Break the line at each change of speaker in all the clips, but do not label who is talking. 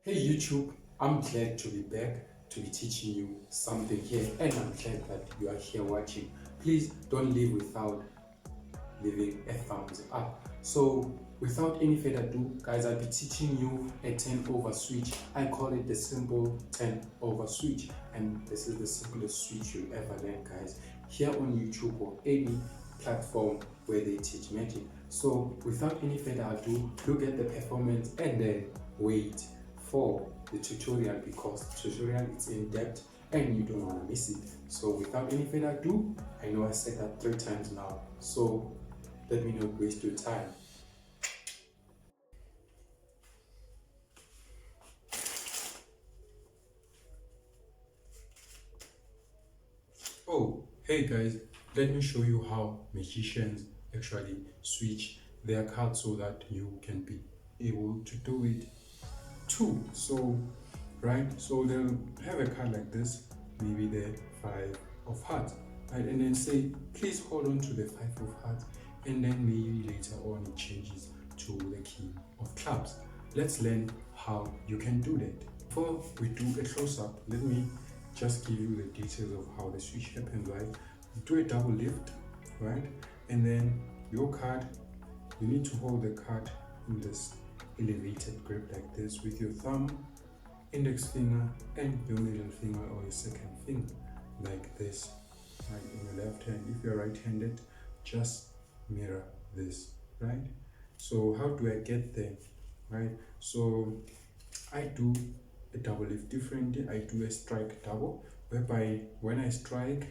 Hey YouTube, I'm glad to be back to be teaching you something here, and I'm glad that you are here watching. Please don't leave without leaving a thumbs up. So without any further ado, guys, I'll be teaching you a turn over switch. I call it the simple turn over switch, and this is the simplest switch you'll ever learn, guys, here on YouTube or any platform where they teach magic. So without any further ado, look at the performance and then wait for the tutorial, because the tutorial is in depth and you don't want to miss it. So without any further ado, I know I said that 3 times now, so let me not waste your time. Oh, hey guys, let me show you how magicians actually switch their cards so that you can be able to do it too. So, right, so they'll have a card like this, maybe the 5 of hearts, right, and then say, please hold on to the 5 of hearts, and then maybe later on it changes to the king of clubs. Let's learn how you can do that. Before we do a close-up, let me just give you the details of how the switch happens, right? You do a double lift, right, and then your card, you need to hold the card in this elevated grip like this with your thumb, index finger, and your middle finger or your second finger like this, right, in your left hand. If you're right-handed, just mirror this, right? So how do I get there, right? So I do a double lift differently. I do a strike double, whereby when I strike,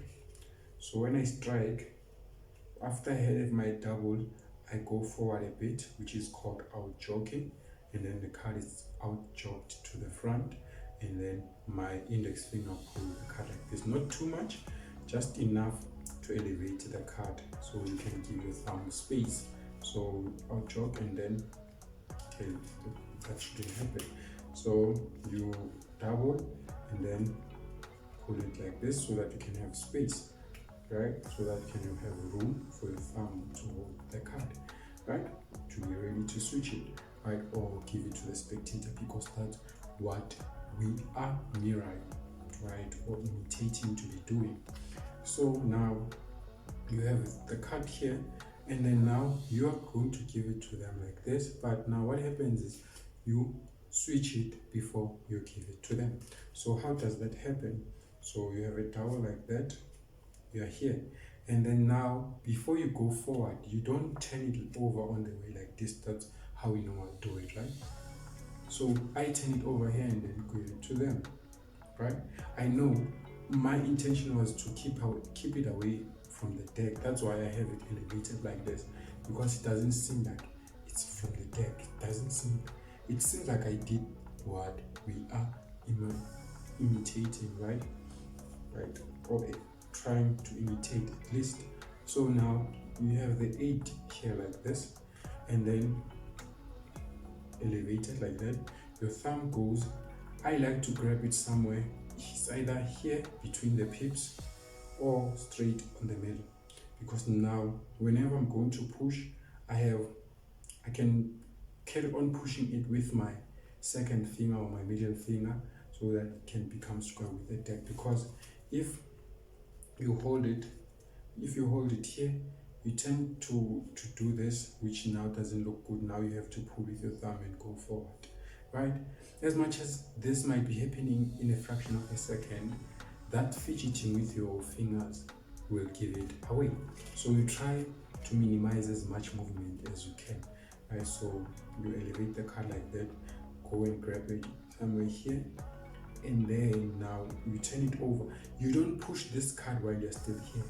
after I have my double, I go forward a bit, which is called out jogging, and then the card is out jogged to the front, and then my index finger pulls the card like this. Not too much, just enough to elevate the card so you can give your thumb space. So out jog, and then okay, that shouldn't happen. So you double and then pull it like this so that you can have space, right? So that you can have room for your thumb to hold the card, right? To be ready to switch it, right? Or give it to the spectator, because that's what we are mirroring, right? Or imitating to be doing. So now you have the card here, and then now you are going to give it to them like this. But now what happens is you switch it before you give it to them. So how does that happen? So you have a double like that, you are here, and then now before you go forward, you don't turn it over on the way like this. That's how we normally do it, right? So I turn it over here and then give it to them, right? I know my intention was to keep it away from the deck. That's why I have it elevated like this, because it doesn't seem like it's from the deck. It seems like I did what we are imitating, right? Or trying to imitate at least. So now you have the 8 here like this, and then elevated like that. Your thumb goes, I like to grab it somewhere. It's either here between the pips or straight on the middle, because now whenever I'm going to push, I can carry on pushing it with my second finger or my middle finger, so that it can become square with the deck. Because if you hold it here, you tend to do this, which now doesn't look good. Now you have to pull with your thumb and go forward, right? As much as this might be happening in a fraction of a second, that fidgeting with your fingers will give it away. So you try to minimize as much movement as you can, right? So you elevate the card like that, go and grab it somewhere here, and then now you turn it over. You don't push this card while you're still here,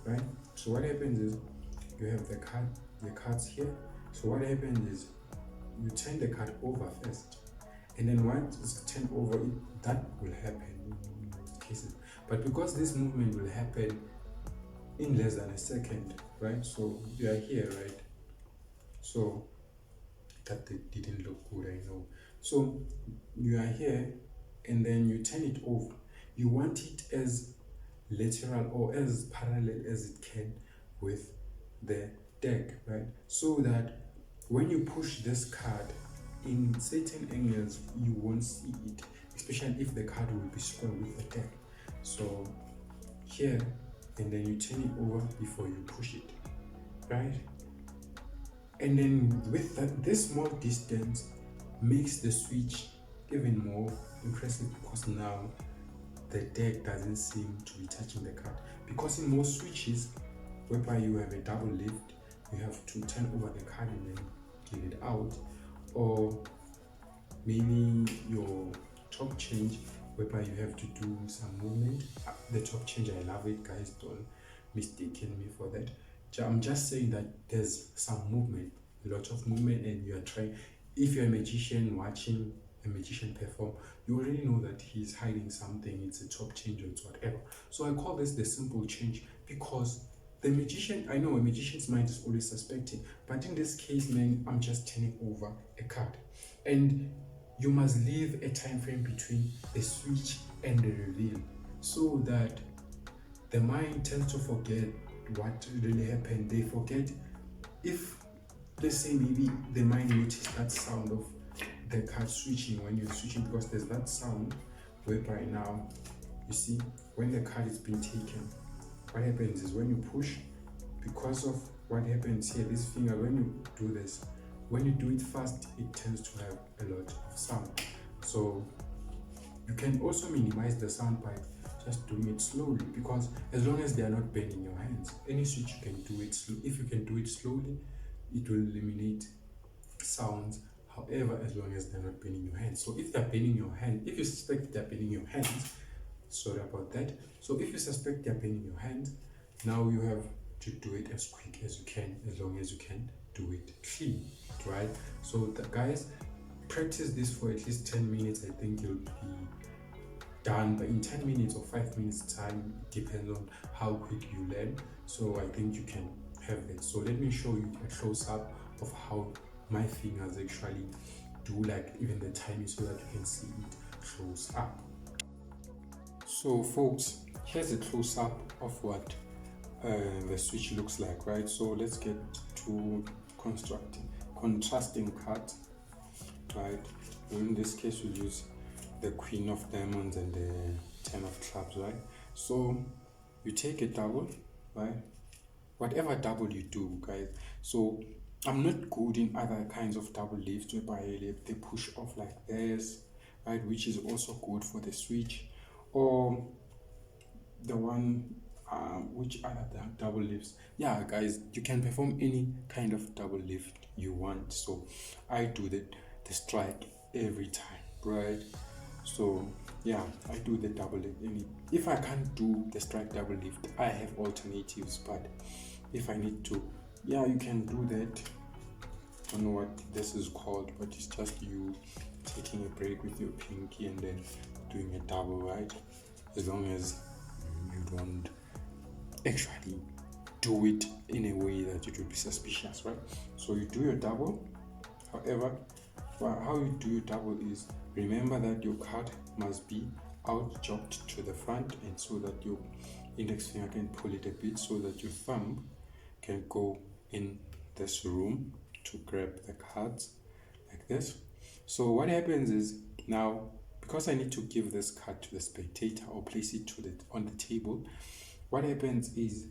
right? So what happens is you have the cards here. So what happens is you turn the card over first, and then once it's turned over, that will happen in most cases. But because this movement will happen in less than a second, right? So you are here, right? So that didn't look good, I know. So you are here, and then you turn it over. You want it as lateral or as parallel as it can with the deck, right? So that when you push this card, in certain angles you won't see it, especially if the card will be square with the deck. So here, and then you turn it over before you push it, right? And then with this small distance makes the switch even more impressive, because now the deck doesn't seem to be touching the card. Because in most switches whereby you have a double lift, you have to turn over the card and then give it out, or maybe your top change whereby you have to do some movement. The top change, I love it, guys, don't mistaken me for that. I'm just saying that there's some movement, a lot of movement, and you are trying. If you're a magician watching a magician perform, you already know that he's hiding something. It's a top change or it's whatever. So I call this the simple change, because the magician, I know a magician's mind is always suspecting, but in this case, man, I'm just turning over a card. And you must leave a time frame between the switch and the reveal, so that the mind tends to forget what really happened. They forget, if, let's say, maybe the mind noticed that sound of the card switching when you're switching, because there's that sound whereby now, you see, when the card is being taken, what happens is when you push, because of what happens here, this finger, when you do this, when you do it fast, it tends to have a lot of sound. So you can also minimize the sound by just doing it slowly, because as long as they are not bending your hands, any switch you can do it slow. If you can do it slowly, it will eliminate sounds. However, as long as they're not bending your hands. So if they're bending your hand, if you suspect they're bending your hands, sorry about that. So if you suspect they're bending your hand, now you have to do it as quick as you can, as long as you can do it clean, right? So guys, practice this for at least 10 minutes. I think you'll be done, but in 10 minutes or 5 minutes time, it depends on how quick you learn. So I think you can have it. So let me show you a close-up of how my fingers actually do, like even the timing, so that you can see it close up. So folks, here's a close-up of what the switch looks like, right? So let's get to contrasting cards, right? In this case, we'll use the Queen of Diamonds and the Ten of Clubs, right? So you take a double, right? Whatever double you do, guys. So I'm not good in other kinds of double lifts whereby they push off like this, right? Which is also good for the switch, or the one which other double lifts. Yeah, guys, you can perform any kind of double lift you want. So I do the strike every time, right? So yeah, I do the double lift. If I can't do the strike double lift, I have alternatives, but if I need to, yeah, you can do that. I don't know what this is called, but it's just you taking a break with your pinky and then doing a double, right? As long as you don't actually do it in a way that it will be suspicious, right? So you do your double. However, how you do your double is, remember that your card must be out jogged to the front, and so that your index finger can pull it a bit, so that your thumb can go in this room to grab the cards like this. So what happens is, now, because I need to give this card to the spectator or place it on the table, what happens is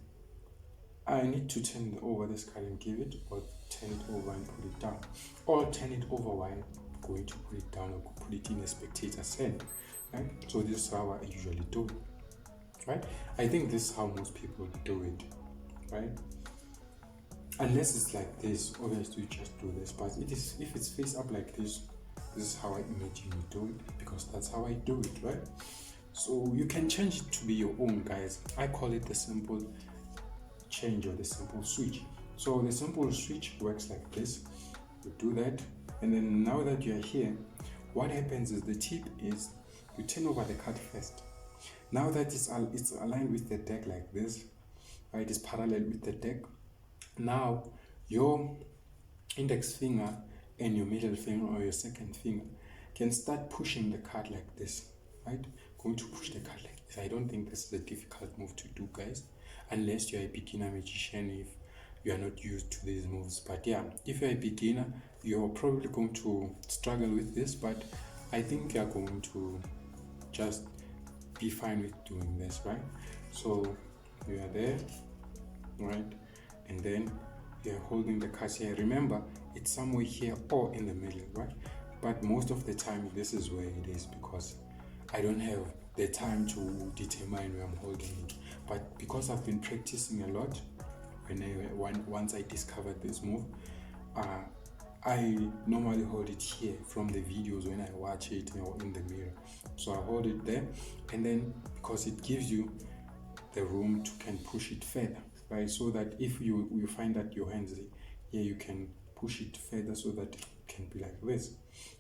I need to turn over this card and give it, or turn it over and put it down, or turn it over while going to put it down, or put it in a spectator's hand, right? So this is how I usually do it, right? I think this is how most people do it, right? Unless it's like this, obviously you just do this, but if it's face up like this is how I imagine you do it, because that's how I do it, right? So you can change it to be your own, guys. I call it the simple change, or the simple switch. So the simple switch works like this. You do that, and then now that you're here, what happens is, the tip is you turn over the card first. Now that it's aligned with the deck like this, right? It's parallel with the deck. Now your index finger and your middle finger, or your second finger, can start pushing the card like this, right? Going to push the card like this. I don't think this is a difficult move to do, guys, unless you're a beginner magician. If you are not used to these moves. But yeah, if you're a beginner, you're probably going to struggle with this, but I think you're going to just be fine with doing this, right? So you are there, right? And then you're holding the card here. Remember, it's somewhere here or in the middle, right? But most of the time, this is where it is because I don't have the time to determine where I'm holding it. But because I've been practicing a lot, once I discovered this move, I normally hold it here from the videos when I watch it or in the mirror. So I hold it there, and then because it gives you the room to can push it further, right? So that if you find that your hands here, you can push it further so that it can be like this.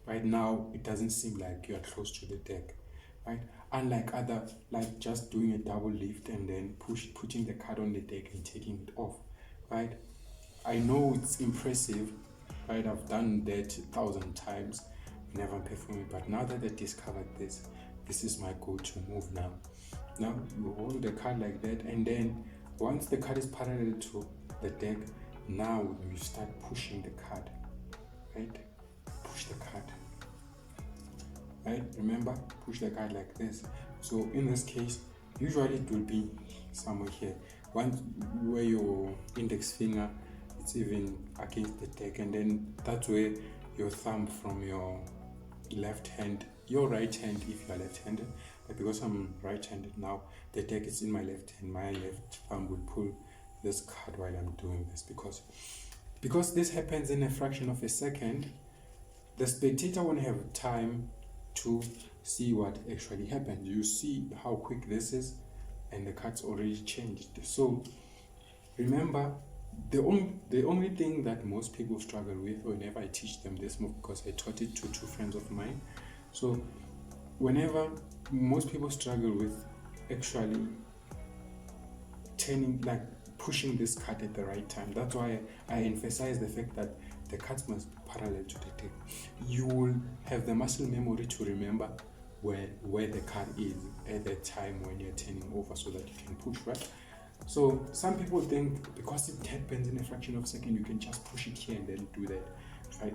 Right now, it doesn't seem like you are close to the deck, right? Unlike other, like just doing a double lift and then putting the card on the deck and taking it off, right? I know it's impressive, right? I've done that 1,000 times whenever I'm performing, but now that I discovered this is my go-to move now. Now you hold the card like that, and then once the card is parallel to the deck, now you start pushing the card, right? Push the card, right? Remember, push the card like this. So in this case, usually it will be somewhere here, one where your index finger, it's even against the deck, and then that's where your thumb from your left hand, your right hand if you are left-handed, but because I'm right-handed now, the deck is in my left hand, my left thumb will pull this card while I'm doing this, because this happens in a fraction of a second. The spectator won't have time to see what actually happened. You see how quick this is, and the card's already changed. So remember, the only thing that most people struggle with whenever I teach them this move, because I taught it to two friends of mine, so whenever most people struggle with actually turning, like pushing this card at the right time. That's why I emphasize the fact that the cards must be parallel to the deck. You will have the muscle memory to remember where the card is at the time when you're turning over so that you can push, right? So some people think because it happens in a fraction of a second, you can just push it here and then do that, right?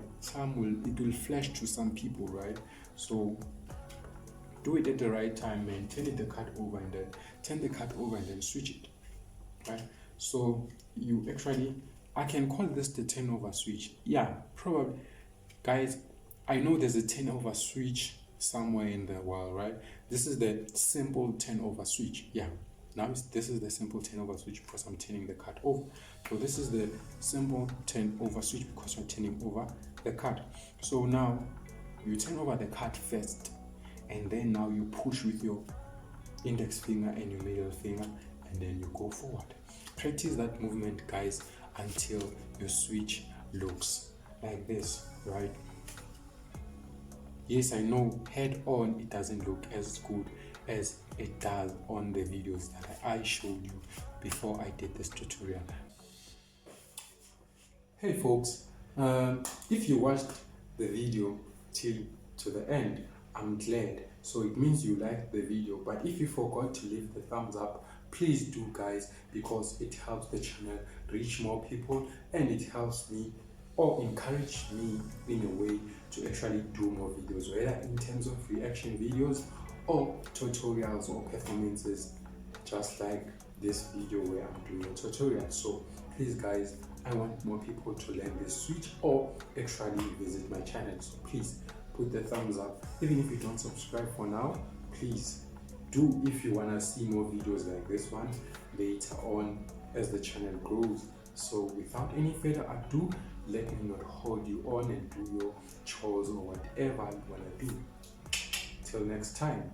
It will flash to some people, right? So do it at the right time and turn the card over and then turn the card over and then switch it, right? So you actually, I can call this the turnover switch. Yeah, probably, guys. I know there's a turnover switch somewhere in the world, right? This is the simple turnover switch. Yeah. Now this is the simple turnover switch because I'm turning the card over. So this is the simple turnover switch because you're turning over the card. So now you turn over the card first, and then now you push with your index finger and your middle finger, and then you go forward. Practice that movement, guys, until your switch looks like this, right? Yes, I know head on it doesn't look as good as it does on the videos that I showed you before I did this tutorial. Hey folks, if you watched the video till to the end, I'm glad. So it means you liked the video, but if you forgot to leave the thumbs up, please do, guys, because it helps the channel reach more people and it helps me or encourage me in a way to actually do more videos, whether in terms of reaction videos or tutorials or performances, just like this video where I'm doing a tutorial. So please, guys, I want more people to learn this switch or actually visit my channel. So please put the thumbs up. Even if you don't subscribe for now, please do if you want to see more videos like this one later on as the channel grows. So without any further ado, let me not hold you on and do your chores or whatever you want to do. Till next time.